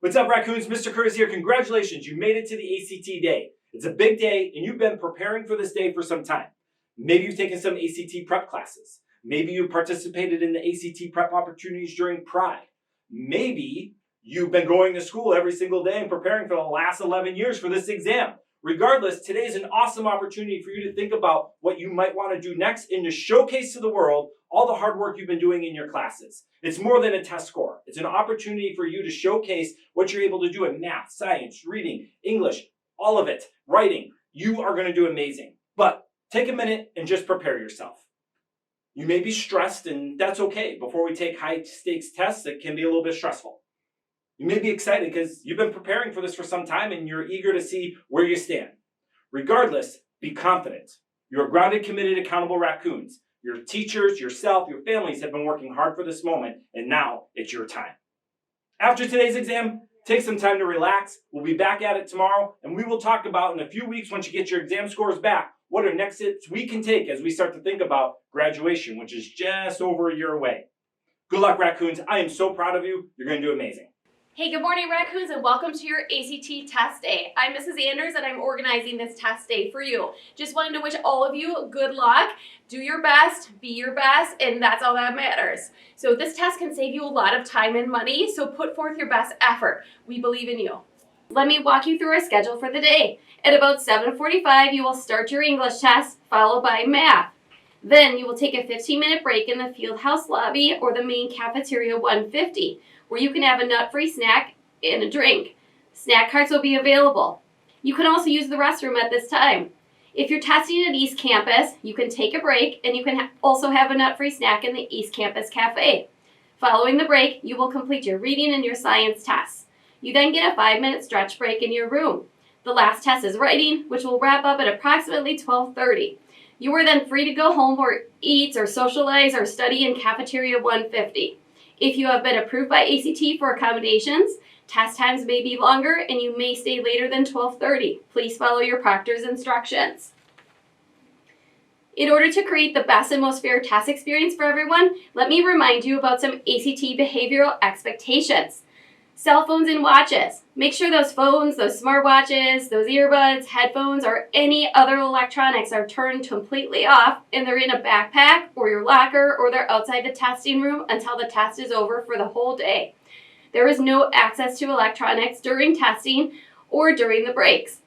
What's up, Raccoons? Mr. Curtis here. Congratulations, you made it to the ACT day. It's a big day, and you've been preparing for this day for some time. Maybe you've taken some ACT prep classes. Maybe you participated in the ACT prep opportunities during Pride. Maybe you've been going to school every single day and preparing for the last 11 years for this exam. Regardless, today is an awesome opportunity for you to think about what you might want to do next and to showcase to the world all the hard work you've been doing in your classes. It's more than a test score. It's an opportunity for you to showcase what you're able to do in math, science, reading, English, all of it, writing. You are going to do amazing. But take a minute and just prepare yourself. You may be stressed, and that's okay. Before we take high-stakes tests, it can be a little bit stressful. You may be excited because you've been preparing for this for some time and you're eager to see where you stand. Regardless, be confident. You're grounded, committed, accountable Raccoons. Your teachers, yourself, your families have been working hard for this moment, and now it's your time. After today's exam, take some time to relax. We'll be back at it tomorrow, and we will talk about in a few weeks, once you get your exam scores back, what are next steps we can take as we start to think about graduation, which is just over a year away. Good luck, Raccoons. I am so proud of you. You're going to do amazing. Hey, good morning, Raccoons, and welcome to your ACT test day. I'm Mrs. Anders, and I'm organizing this test day for you. Just wanted to wish all of you good luck. Do your best, be your best, and that's all that matters. So this test can save you a lot of time and money, so put forth your best effort. We believe in you. Let me walk you through our schedule for the day. At about 7:45, you will start your English test, followed by math. Then you will take a 15-minute break in the field house lobby or the main cafeteria 150. Where you can have a nut-free snack and a drink. Snack carts will be available. You can also use the restroom at this time. If you're testing at East Campus, you can take a break and you can also have a nut-free snack in the East Campus Cafe. Following the break, you will complete your reading and your science tests. You then get a 5-minute stretch break in your room. The last test is writing, which will wrap up at approximately 12:30. You are then free to go home or eat or socialize or study in Cafeteria 150. If you have been approved by ACT for accommodations, test times may be longer and you may stay later than 12:30. Please follow your proctor's instructions. In order to create the best and most fair test experience for everyone, let me remind you about some ACT behavioral expectations. Cell phones and watches. Make sure those phones, those smartwatches, those earbuds, headphones, or any other electronics are turned completely off and they're in a backpack or your locker or they're outside the testing room until the test is over for the whole day. There is no access to electronics during testing or during the breaks.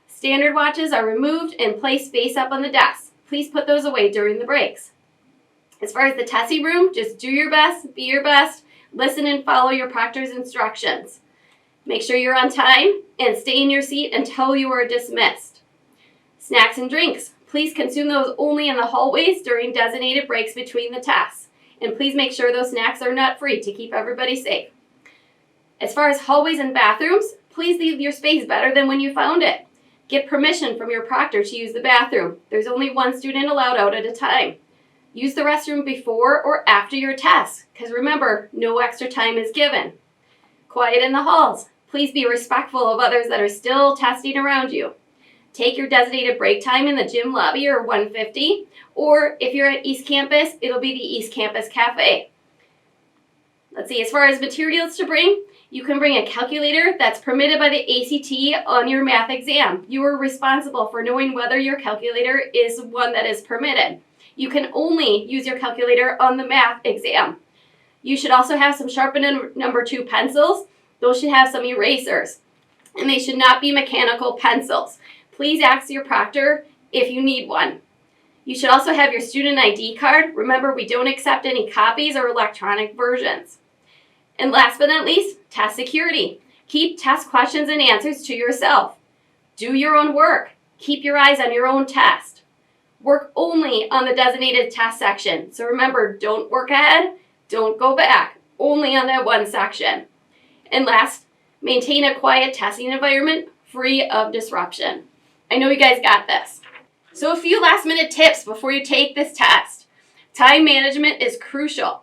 Standard watches are removed and placed face up on the desk. Please put those away during the breaks. As far as the testing room, just do your best, be your best, listen and follow your proctor's instructions. Make sure you're on time and stay in your seat until you are dismissed. Snacks and drinks. Please consume those only in the hallways during designated breaks between the tests. And please make sure those snacks are nut-free to keep everybody safe. As far as hallways and bathrooms, please leave your space better than when you found it. Get permission from your proctor to use the bathroom. There's only one student allowed out at a time. Use the restroom before or after your test, because remember, no extra time is given. Quiet in the halls. Please be respectful of others that are still testing around you. Take your designated break time in the gym lobby or 150, or if you're at East Campus, it'll be the East Campus Cafe. Let's see, as far as materials to bring, you can bring a calculator that's permitted by the ACT on your math exam. You are responsible for knowing whether your calculator is one that is permitted. You can only use your calculator on the math exam. You should also have some sharpened number 2 pencils. Those should have some erasers. And they should not be mechanical pencils. Please ask your proctor if you need one. You should also have your student ID card. Remember, we don't accept any copies or electronic versions. And last but not least, test security. Keep test questions and answers to yourself. Do your own work. Keep your eyes on your own test. Work only on the designated test section. So remember, don't work ahead, don't go back, only on that one section. And last, maintain a quiet testing environment free of disruption. I know you guys got this. So a few last minute tips before you take this test. Time management is crucial.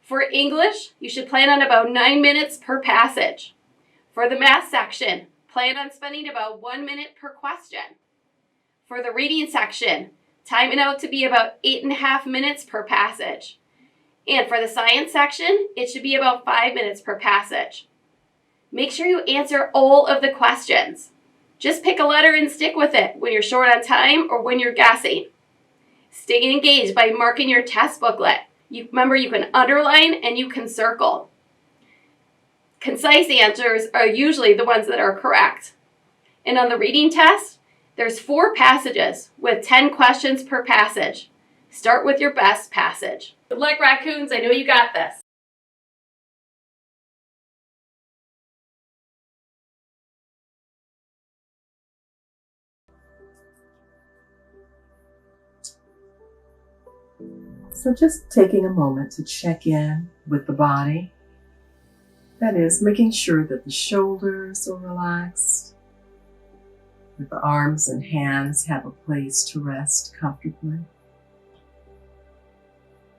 For English, you should plan on about 9 minutes per passage. For the math section, plan on spending about 1 minute per question. For the reading section, time it out to be about 8.5 minutes per passage. And for the science section, it should be about 5 minutes per passage. Make sure you answer all of the questions. Just pick a letter and stick with it when you're short on time or when you're guessing. Stay engaged by marking your test booklet. Remember, you can underline and you can circle. Concise answers are usually the ones that are correct. And on the reading test, there's 4 passages with 10 questions per passage. Start with your best passage. Good luck, raccoons. I know you got this. So just taking a moment to check in with the body. That is, making sure that the shoulders are relaxed, that the arms and hands have a place to rest comfortably.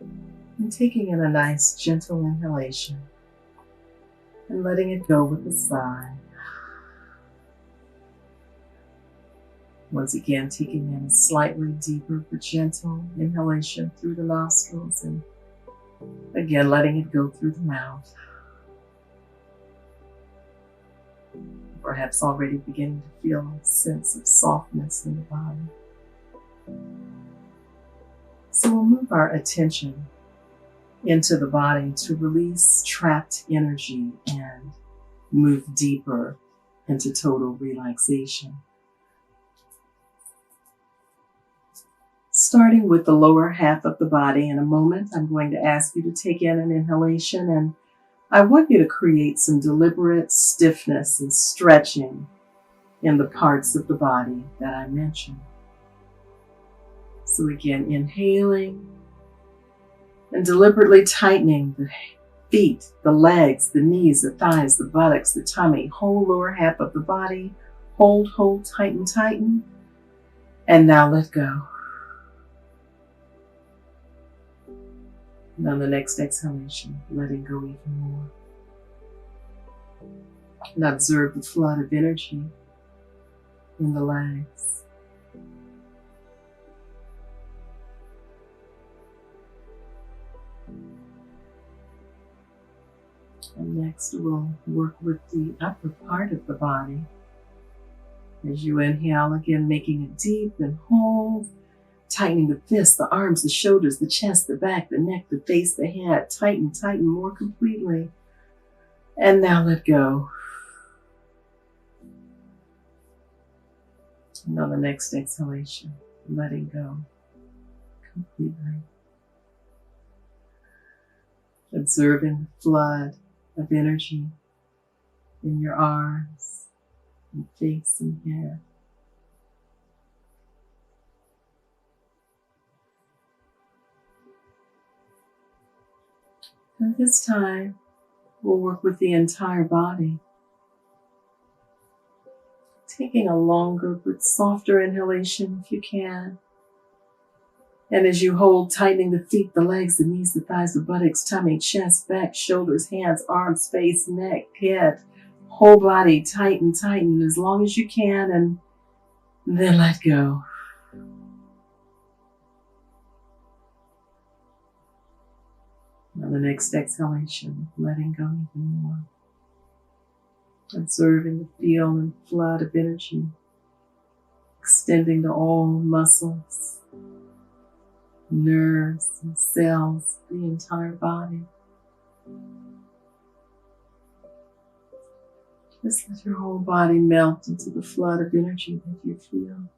And taking in a nice gentle inhalation and letting it go with a sigh. Once again, taking in a slightly deeper but gentle inhalation through the nostrils and again letting it go through the mouth. Perhaps already beginning to feel a sense of softness in the body. So we'll move our attention into the body to release trapped energy and move deeper into total relaxation. Starting with the lower half of the body, in a moment, I'm going to ask you to take in an inhalation, and I want you to create some deliberate stiffness and stretching in the parts of the body that I mentioned. So again, inhaling and deliberately tightening the feet, the legs, the knees, the thighs, the buttocks, the tummy, whole lower half of the body. Hold, tighten, tighten. And now let go. And on the next exhalation, letting go even more. And observe the flood of energy in the legs. And next we'll work with the upper part of the body. As you inhale, again making it deep and hold. Tightening the fists, the arms, the shoulders, the chest, the back, the neck, the face, the head. Tighten more completely. And now let go. And on the next exhalation, letting go completely. Observing the flood of energy in your arms and face and head. And this time, we'll work with the entire body. Taking a longer but softer inhalation if you can. And as you hold, tightening the feet, the legs, the knees, the thighs, the buttocks, tummy, chest, back, shoulders, hands, arms, face, neck, head, whole body, tighten as long as you can, and then let go. On the next exhalation, letting go even more. Observing the feel and flood of energy, extending to all muscles, nerves and cells, the entire body. Just let your whole body melt into the flood of energy that you feel.